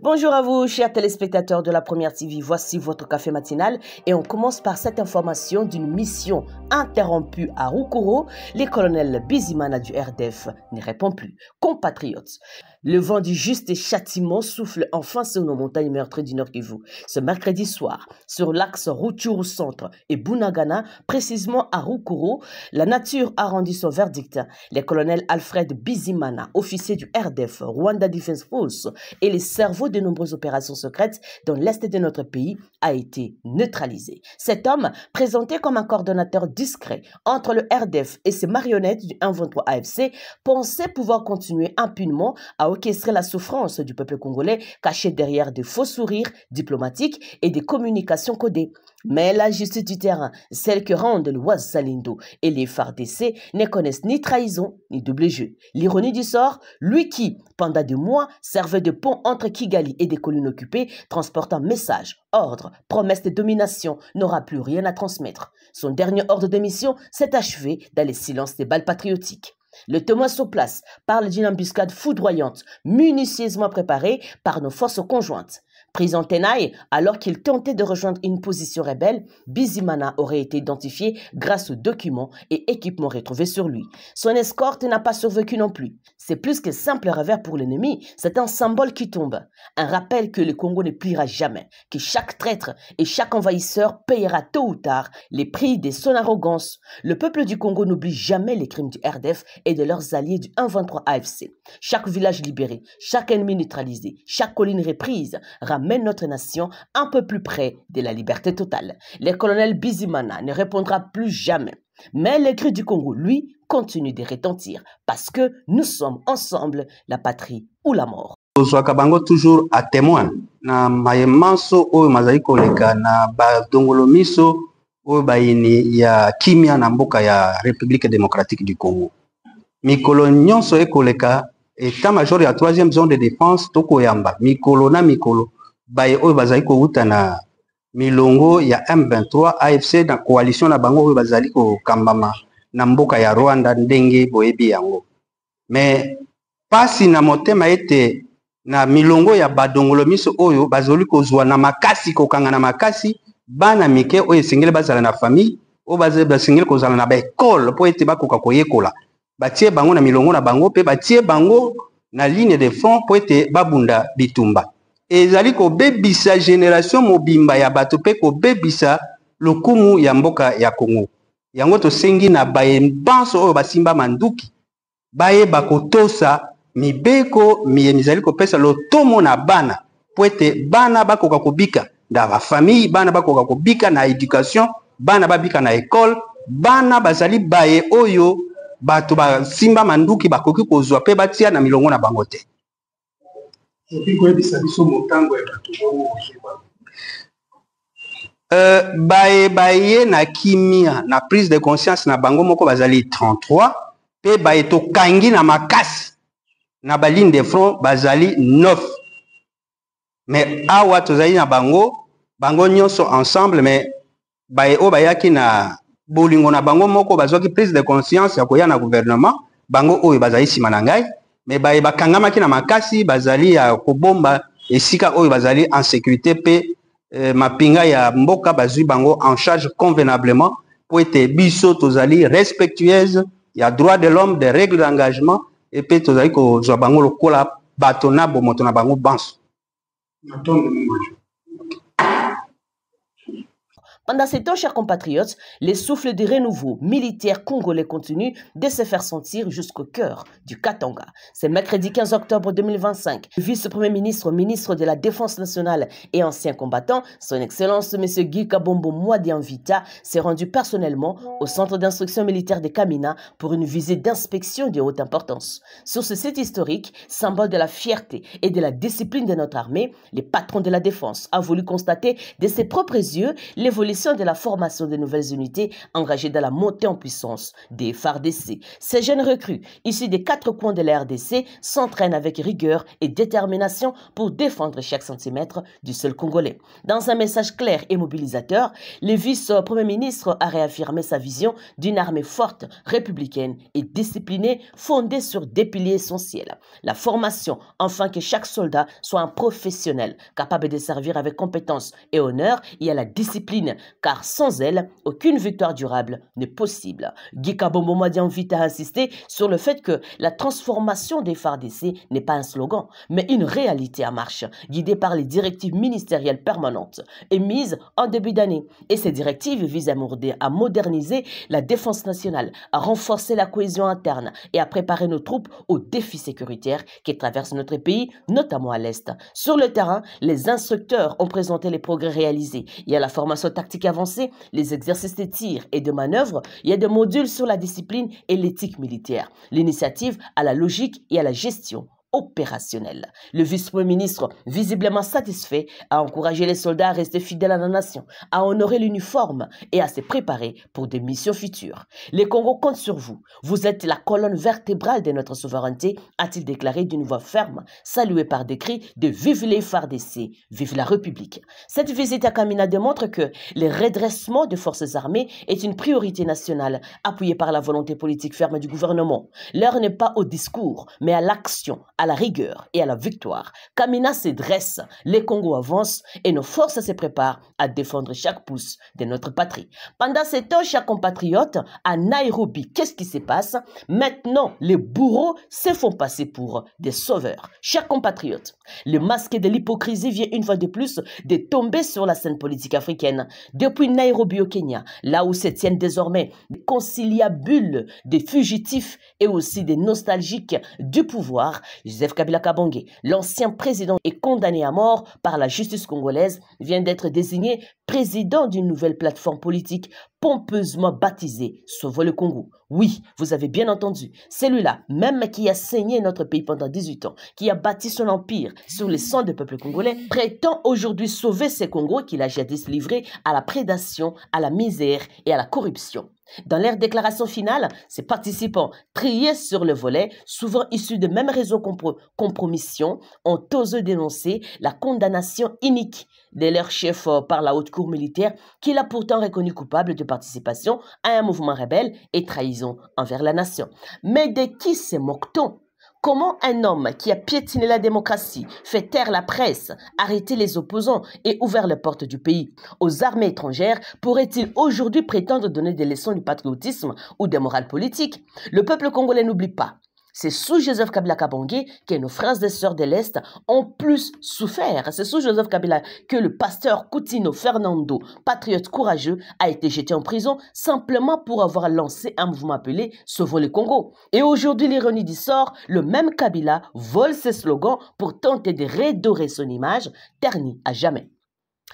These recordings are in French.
Bonjour à vous, chers téléspectateurs de la Première TV. Voici votre café matinal et on commence par cette information d'une mission interrompue à Rukuro. Le colonel Bizimana du RDF ne répond plus. Compatriotes, le vent du juste châtiment souffle enfin sur nos montagnes meurtries du Nord Kivu. Ce mercredi soir, sur l'axe Rutshuru Centre et Bunagana, précisément à Rukuro, la nature a rendu son verdict. Le colonel Alfred Bizimana, officier du RDF, Rwanda Defense Force, et les cerveaux de nombreuses opérations secrètes dans l'est de notre pays, a été neutralisé. Cet homme, présenté comme un coordonnateur discret entre le RDF et ses marionnettes du 123 AFC, pensait pouvoir continuer impunément à orchestrer la souffrance du peuple congolais caché derrière de faux sourires diplomatiques et des communications codées. Mais la justice du terrain, celle que rendent le Ouazalendo et les FARDC, ne connaissent ni trahison ni double jeu. L'ironie du sort, lui qui, pendant des mois, servait de pont entre Kigali et des collines occupées, transportant messages, ordres, promesses de domination, n'aura plus rien à transmettre. Son dernier ordre de mission s'est achevé dans les silences des balles patriotiques. Le témoin sur place parle d'une embuscade foudroyante, minutieusement préparée par nos forces conjointes. Pris en tenaille, alors qu'il tentait de rejoindre une position rebelle, Bizimana aurait été identifié grâce aux documents et équipements retrouvés sur lui. Son escorte n'a pas survécu non plus. C'est plus que simple revers pour l'ennemi, c'est un symbole qui tombe. Un rappel que le Congo ne pliera jamais, que chaque traître et chaque envahisseur payera tôt ou tard les prix de son arrogance. Le peuple du Congo n'oublie jamais les crimes du RDF et de leurs alliés du 123 AFC. Chaque village libéré, chaque ennemi neutralisé, chaque colline reprise ramène notre nation un peu plus près de la liberté totale. Le colonel Bizimana ne répondra plus jamais. Mais les cris du Congo, lui, continuent de retentir parce que nous sommes ensemble la patrie ou la mort. Bango toujours à témoin na mayemanso oyo mazali koleka na badongolo miso oyo bayini ya kimia na mboka ya République démocratique du Congo. Mikolo nyonso ekoleka état-major ya 3e zone de défense tokoyamba mikolo na mikolo baye oyo bazali kouta na milongo ya M23 AFC na coalition na bango oyo bazali kokambama na mboka ya Rwanda ndenge boyebi yango. Mais pasi na motema ete na milongo ya badongolo miso oyo bazoli kozwa na makasi kokanga na makasi bana mike oyo esengeli bazala na famille oyo basengeli kozala na baekole po ete bakoka koyekola batie bango na milongo na bango pe batie bango na ligne de front po ete babunda bitumba ezali kobebisa génération mobimba ya bato pe kobebisa lokumu ya mboka ya Congo. Yango tosengi na bayembanso oyo basimba manduki bayeba kotosa mibeko mizali kopesa lotomo na bana po ete bana bakoka kobika na bafamille, bana bakoka kobika na éducation, bana babika na école, bana bazali baye oyo bato basimba manduki bakoki kozwa pe batia na milongo na bango te. Baye na kimia na prise de conscience na bango moko bazali 33 pe baye to kangi na makasi na baline de front bazali 9. Mais awa tozali na bango nyonso ensemble mais baye o bayaki na bolingo na bango moko bazwaki prise de conscience ya koya na gouvernement bango oyo bazali sima na ngai mais baye bakangamaki na makasi bazali ya kobomba esika oyo bazali en sécurité pe mapinga ya mboka bazwi bango en charge convenablement pour ete biso tozali respectueuse ya droit de l'homme, des règles d'engagement et pe tozali kozwa bango lokola bato na bomoto na bango banso. Pendant ces temps, chers compatriotes, les souffles de renouveau militaire congolais continuent de se faire sentir jusqu'au cœur du Katanga. C'est mercredi 15 octobre 2025. Le vice-premier ministre, ministre de la Défense nationale et ancien combattant, son Excellence M. Guy Kabombo Mwadianvita, s'est rendu personnellement au centre d'instruction militaire de Kamina pour une visite d'inspection de haute importance. Sur ce site historique, symbole de la fierté et de la discipline de notre armée, le patron de la défense a voulu constater de ses propres yeux l'évolution l'ambition de la formation de nouvelles unités engagées dans la montée en puissance des FARDC. Ces jeunes recrues, issus des 4 coins de la RDC, s'entraînent avec rigueur et détermination pour défendre chaque centimètre du sol congolais. Dans un message clair et mobilisateur, le vice-premier ministre a réaffirmé sa vision d'une armée forte, républicaine et disciplinée, fondée sur des piliers essentiels. La formation, afin que chaque soldat soit un professionnel, capable de servir avec compétence et honneur, et à la discipline, car sans elle, aucune victoire durable n'est possible. Guy Kabombo Madi invite à insister sur le fait que la transformation des FARDC n'est pas un slogan, mais une réalité en marche, guidée par les directives ministérielles permanentes émises en début d'année. Et ces directives visent à moderniser la défense nationale, à renforcer la cohésion interne et à préparer nos troupes aux défis sécuritaires qui traversent notre pays, notamment à l'Est. Sur le terrain, les instructeurs ont présenté les progrès réalisés. Il y a la formation tactique avancée, les exercices de tir et de manœuvre, il y a des modules sur la discipline et l'éthique militaire. L'initiative à la logique et à la gestion opérationnel. Le vice-premier ministre, visiblement satisfait, a encouragé les soldats à rester fidèles à la nation, à honorer l'uniforme et à se préparer pour des missions futures. Les Congos comptent sur vous. Vous êtes la colonne vertébrale de notre souveraineté, a-t-il déclaré d'une voix ferme, salué par des cris de « Vive les FARDC, vive la République ». Cette visite à Kamina démontre que le redressement des forces armées est une priorité nationale, appuyée par la volonté politique ferme du gouvernement. L'heure n'est pas au discours, mais à l'action, à la rigueur et à la victoire. Kamina se dresse, les Congos avancent et nos forces se préparent à défendre chaque pouce de notre patrie. Pendant ce temps, chers compatriotes, à Nairobi, qu'est-ce qui se passe? Maintenant, les bourreaux se font passer pour des sauveurs. Chers compatriotes, le masque de l'hypocrisie vient une fois de plus de tomber sur la scène politique africaine. Depuis Nairobi au Kenya, là où se tiennent désormais des conciliabules, des fugitifs et aussi des nostalgiques du pouvoir, Joseph Kabila Kabange, l'ancien président est condamné à mort par la justice congolaise, vient d'être désigné président d'une nouvelle plateforme politique pompeusement baptisée Sauvons le Congo. Oui, vous avez bien entendu, celui-là, même qui a saigné notre pays pendant 18 ans, qui a bâti son empire sur le sang du peuple congolais, prétend aujourd'hui sauver ce Congo qu'il a jadis livré à la prédation, à la misère et à la corruption. Dans leur déclaration finale, ces participants, triés sur le volet, souvent issus de même réseau compromission, ont osé dénoncer la condamnation inique de leur chef par la haute cour militaire, qu'il a pourtant reconnu coupable de participation à un mouvement rebelle et trahison envers la nation. Mais de qui se moque-t-on? Comment un homme qui a piétiné la démocratie, fait taire la presse, arrêté les opposants et ouvert les portes du pays aux armées étrangères pourrait-il aujourd'hui prétendre donner des leçons du patriotisme ou des morales politiques? Le peuple congolais n'oublie pas. C'est sous Joseph Kabila Kabange que nos frères et sœurs de l'Est ont plus souffert. C'est sous Joseph Kabila que le pasteur Coutinho Fernando, patriote courageux, a été jeté en prison simplement pour avoir lancé un mouvement appelé Sauvons le Congo. Et aujourd'hui, l'ironie du sort, le même Kabila vole ses slogans pour tenter de redorer son image, ternie à jamais.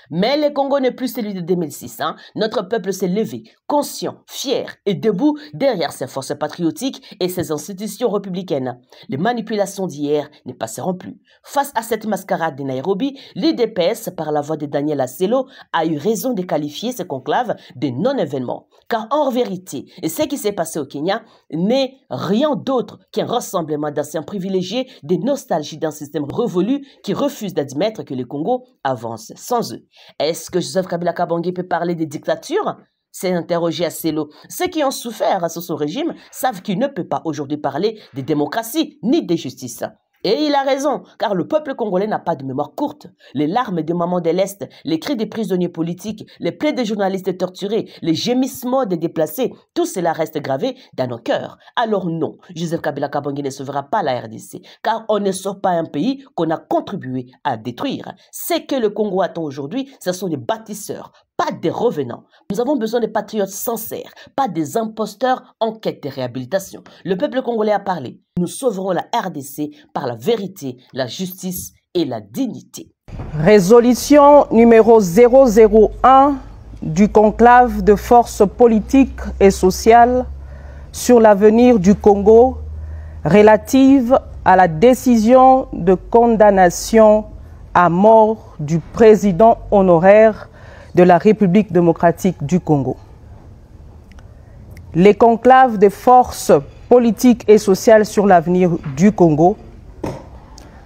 Mais le Congo n'est plus celui de 2006. Notre peuple s'est levé, conscient, fier et debout derrière ses forces patriotiques et ses institutions républicaines. Les manipulations d'hier ne passeront plus. Face à cette mascarade de Nairobi, l'UDPS, par la voix de Daniel Asselo, a eu raison de qualifier ce conclave de non-événement. Car en vérité, ce qui s'est passé au Kenya n'est rien d'autre qu'un rassemblement d'anciens privilégiés, des nostalgies d'un système révolu qui refuse d'admettre que le Congo avance sans eux. Est-ce que Joseph Kabila Kabange peut parler des dictatures? s'est interrogé Asselo. Ceux qui ont souffert sous son régime savent qu'il ne peut pas aujourd'hui parler de démocratie ni de justice. Et il a raison, car le peuple congolais n'a pas de mémoire courte. Les larmes des mamans de l'Est, les cris des prisonniers politiques, les plaies des journalistes torturés, les gémissements des déplacés, tout cela reste gravé dans nos cœurs. Alors non, Joseph Kabila Kabange ne sauvera pas la RDC, car on ne sauve pas un pays qu'on a contribué à détruire. Ce que le Congo attend aujourd'hui, ce sont des bâtisseurs, pas des revenants. Nous avons besoin de patriotes sincères, pas des imposteurs en quête de réhabilitation. Le peuple congolais a parlé. Nous sauverons la RDC par la vérité, la justice et la dignité. Résolution numéro 001 du conclave de forces politiques et sociales sur l'avenir du Congo relative à la décision de condamnation à mort du président honoraire de la République démocratique du Congo. Les conclaves des forces politiques et sociales sur l'avenir du Congo,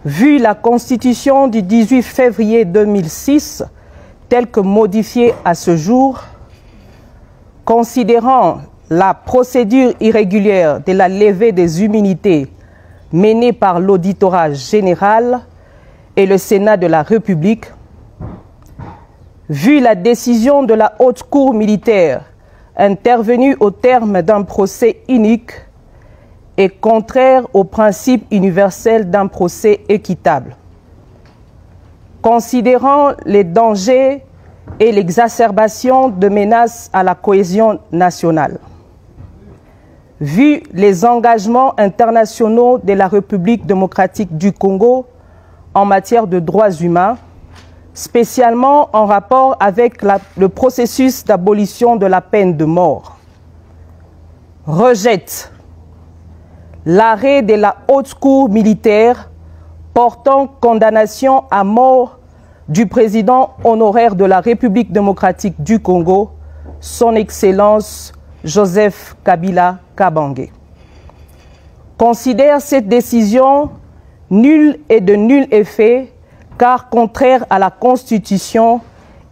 vu la Constitution du 18 février 2006, telle que modifiée à ce jour, considérant la procédure irrégulière de la levée des immunités menée par l'auditorat général et le Sénat de la République, vu la décision de la Haute Cour militaire intervenue au terme d'un procès unique et contraire au principe universel d'un procès équitable, considérant les dangers et l'exacerbation de menaces à la cohésion nationale, vu les engagements internationaux de la République démocratique du Congo en matière de droits humains, spécialement en rapport avec le processus d'abolition de la peine de mort, rejette l'arrêt de la Haute Cour militaire portant condamnation à mort du président honoraire de la République démocratique du Congo, son Excellence Joseph Kabila Kabange. Considère cette décision nulle et de nul effet, car contraire à la Constitution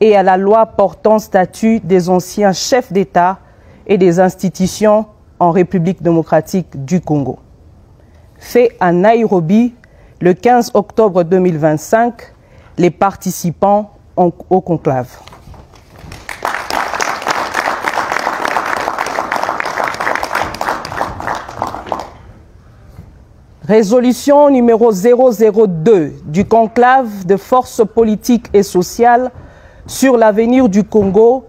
et à la loi portant statut des anciens chefs d'État et des institutions en République démocratique du Congo. Fait à Nairobi le 15 octobre 2025, les participants au conclave. Résolution numéro 002 du conclave de forces politiques et sociales sur l'avenir du Congo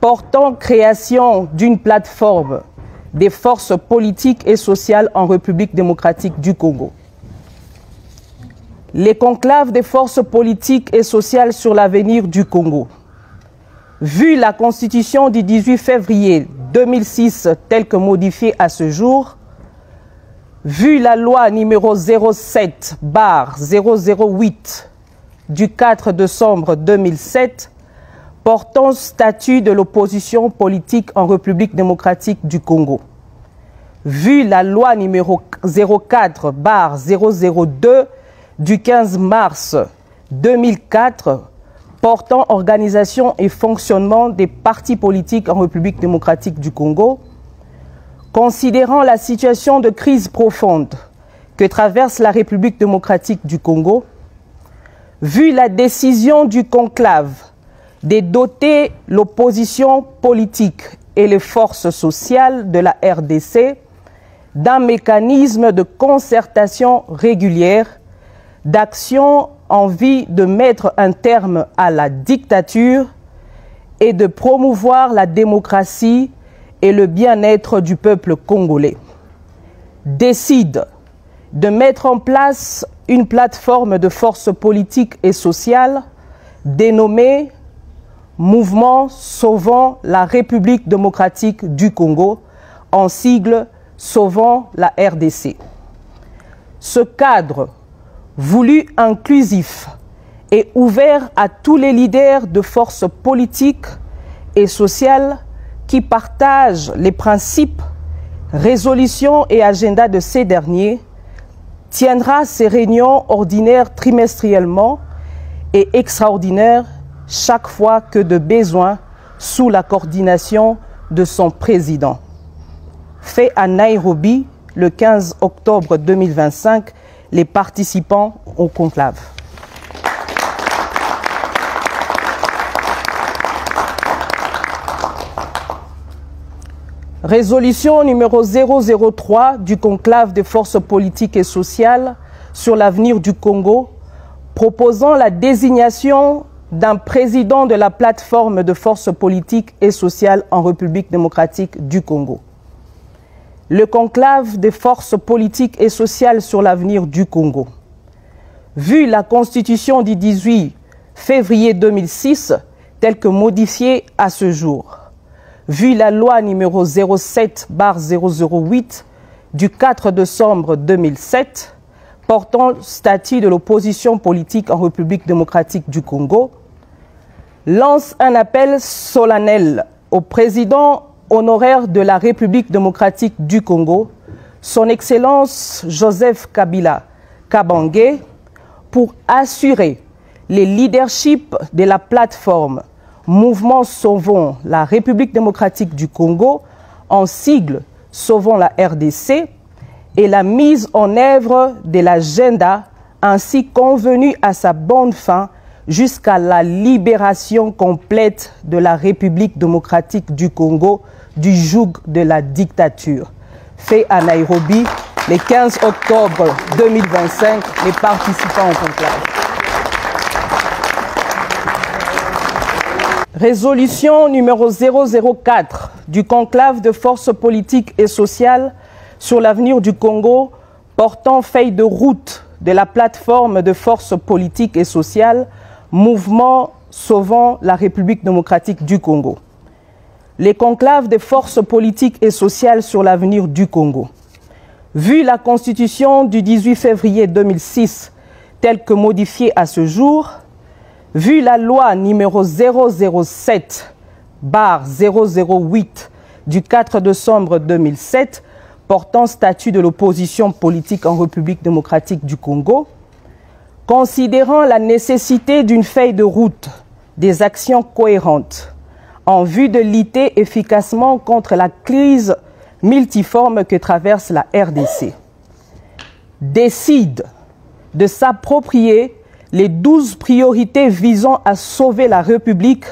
portant création d'une plateforme des forces politiques et sociales en République démocratique du Congo. Les conclaves des forces politiques et sociales sur l'avenir du Congo. Vu la Constitution du 18 février 2006 telle que modifiée à ce jour, vu la loi numéro 07/008 du 4 décembre 2007 portant statut de l'opposition politique en République démocratique du Congo, vu la loi numéro 04/002 du 15 mars 2004 portant organisation et fonctionnement des partis politiques en République démocratique du Congo, considérant la situation de crise profonde que traverse la République démocratique du Congo, vu la décision du conclave de doter l'opposition politique et les forces sociales de la RDC d'un mécanisme de concertation régulière, d'action en vue de mettre un terme à la dictature et de promouvoir la démocratie et le bien-être du peuple congolais, décide de mettre en place une plateforme de forces politiques et sociales dénommée Mouvement Sauvons la République démocratique du Congo, en sigle Sauvons la RDC. Ce cadre, voulu inclusif et ouvert à tous les leaders de forces politiques et sociales qui partagent les principes, résolutions et agendas de ces derniers, tiendra ses réunions ordinaires trimestriellement et extraordinaires chaque fois que de besoin sous la coordination de son président. Fait à Nairobi le 15 octobre 2025, les participants au conclave. Résolution numéro 003 du conclave des forces politiques et sociales sur l'avenir du Congo, proposant la désignation d'un président de la plateforme de forces politiques et sociales en République démocratique du Congo. Le conclave des forces politiques et sociales sur l'avenir du Congo. Vu la Constitution du 18 février 2006, telle que modifiée à ce jour, vu la loi numéro 07/008 du 4 décembre 2007, portant statut de l'opposition politique en République démocratique du Congo, lance un appel solennel au président honoraire de la République démocratique du Congo, son Excellence Joseph Kabila Kabange, pour assurer les leaderships de la plateforme Mouvement Sauvons la République démocratique du Congo, en sigle Sauvons la RDC, et la mise en œuvre de l'agenda ainsi convenu à sa bonne fin jusqu'à la libération complète de la République démocratique du Congo du joug de la dictature. Fait à Nairobi le 15 octobre 2025, les participants au conclave. Résolution numéro 004 du conclave de forces politiques et sociales sur l'avenir du Congo portant feuille de route de la plateforme de forces politiques et sociales Mouvement Sauvons la République démocratique du Congo. Les conclaves des forces politiques et sociales sur l'avenir du Congo. Vu la Constitution du 18 février 2006 telle que modifiée à ce jour, vu la loi numéro 007/008 du 4 décembre 2007 portant statut de l'opposition politique en République démocratique du Congo, considérant la nécessité d'une feuille de route, des actions cohérentes en vue de lutter efficacement contre la crise multiforme que traverse la RDC, décide de s'approprier les 12 priorités visant à sauver la République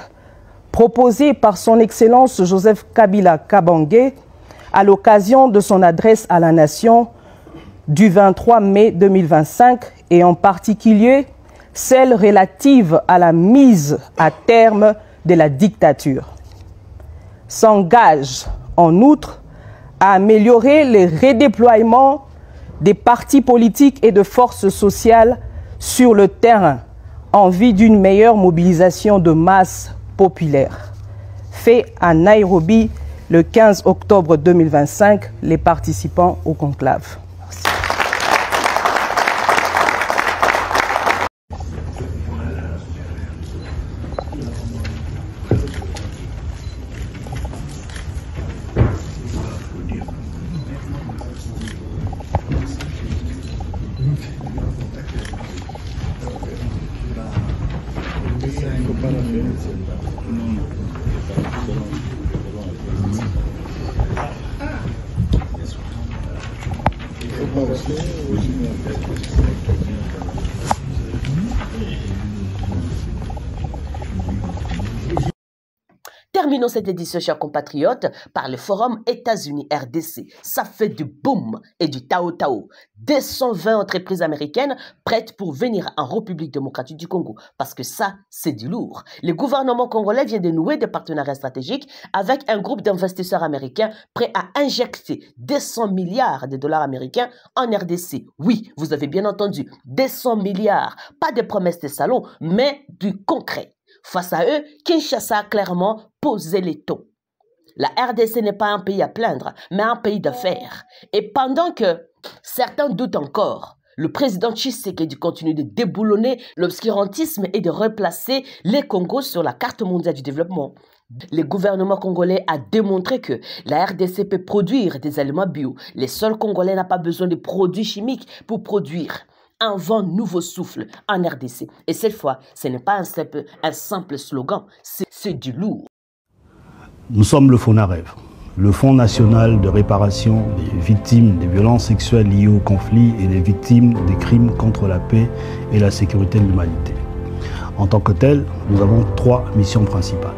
proposées par son Excellence Joseph Kabila Kabange à l'occasion de son adresse à la nation du 23 mai 2025 et en particulier celle relative à la mise à terme de la dictature. S'engage en outre à améliorer le redéploiement des partis politiques et de forces sociales sur le terrain en vue d'une meilleure mobilisation de masse populaire. Fait à Nairobi le 15 octobre 2025, les participants au conclave. Merci. Terminons cette édition, chers compatriotes, par le forum États-Unis-RDC. Ça fait du boom et du tao-tao. 220 entreprises américaines prêtes pour venir en République démocratique du Congo. Parce que ça, c'est du lourd. Le gouvernement congolais vient de nouer des partenariats stratégiques avec un groupe d'investisseurs américains prêts à injecter 200 milliards de dollars américains en RDC. Oui, vous avez bien entendu, 200 milliards. Pas de promesses de salon, mais du concret. Face à eux, Kinshasa a clairement posé les taux. La RDC n'est pas un pays à plaindre, mais un pays d'affaires. Et pendant que certains doutent encore, le président Tshisekedi continue de déboulonner l'obscurantisme et de replacer les Congos sur la carte mondiale du développement. Le gouvernement congolais a démontré que la RDC peut produire des aliments bio. Les sols congolais n'ont pas besoin de produits chimiques pour produire. Un vent nouveau souffle en RDC. Et cette fois, ce n'est pas un simple slogan, c'est du lourd. Nous sommes le FONAREV, le Fonds national de réparation des victimes des violences sexuelles liées au conflit et des victimes des crimes contre la paix et la sécurité de l'humanité. En tant que tel, nous avons 3 missions principales.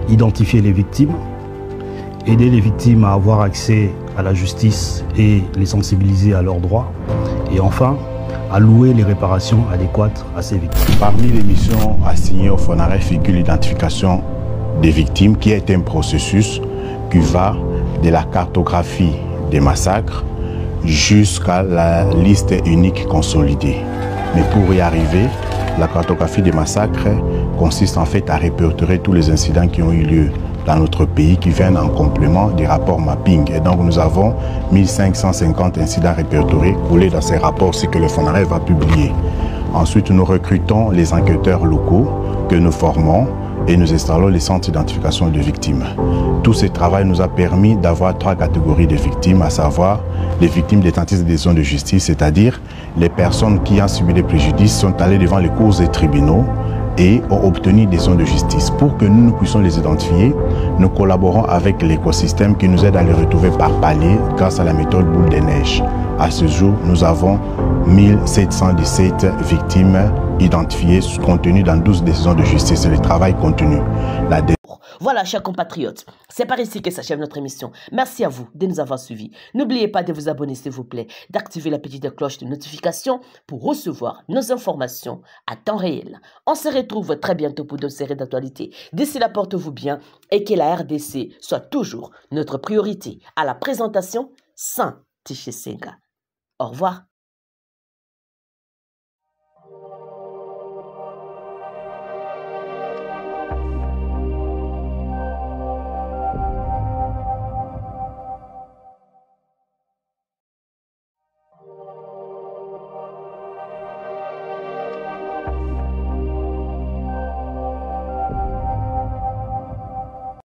Identifier les victimes, aider les victimes à avoir accès à la justice et les sensibiliser à leurs droits, et enfin, allouer les réparations adéquates à ces victimes. Parmi les missions assignées au FONAREV figure l'identification des victimes, qui est un processus qui va de la cartographie des massacres jusqu'à la liste unique consolidée. Mais pour y arriver, la cartographie des massacres consiste en fait à répertorier tous les incidents qui ont eu lieu dans notre pays, qui viennent en complément des rapports mapping. Et donc nous avons 1550 incidents répertoriés coulés dans ces rapports, ce que le FONAREV va publier. Ensuite, nous recrutons les enquêteurs locaux que nous formons et nous installons les centres d'identification de victimes. Tout ce travail nous a permis d'avoir 3 catégories de victimes, à savoir les victimes des tentatives de décision de justice, c'est-à-dire les personnes qui ont subi des préjudices sont allées devant les cours et tribunaux et ont obtenu des décisions de justice. Pour que nous puissions les identifier, nous collaborons avec l'écosystème qui nous aide à les retrouver par palier grâce à la méthode boule de neige. À ce jour, nous avons 1717 victimes identifiées contenues dans 12 décisions de justice et le travail continue. Voilà, chers compatriotes, c'est par ici que s'achève notre émission. Merci à vous de nous avoir suivis. N'oubliez pas de vous abonner, s'il vous plaît, d'activer la petite cloche de notification pour recevoir nos informations à temps réel. On se retrouve très bientôt pour d'autres séries d'actualités. D'ici là, portez-vous bien et que la RDC soit toujours notre priorité. À la présentation, Saint Tiché Senga. Au revoir.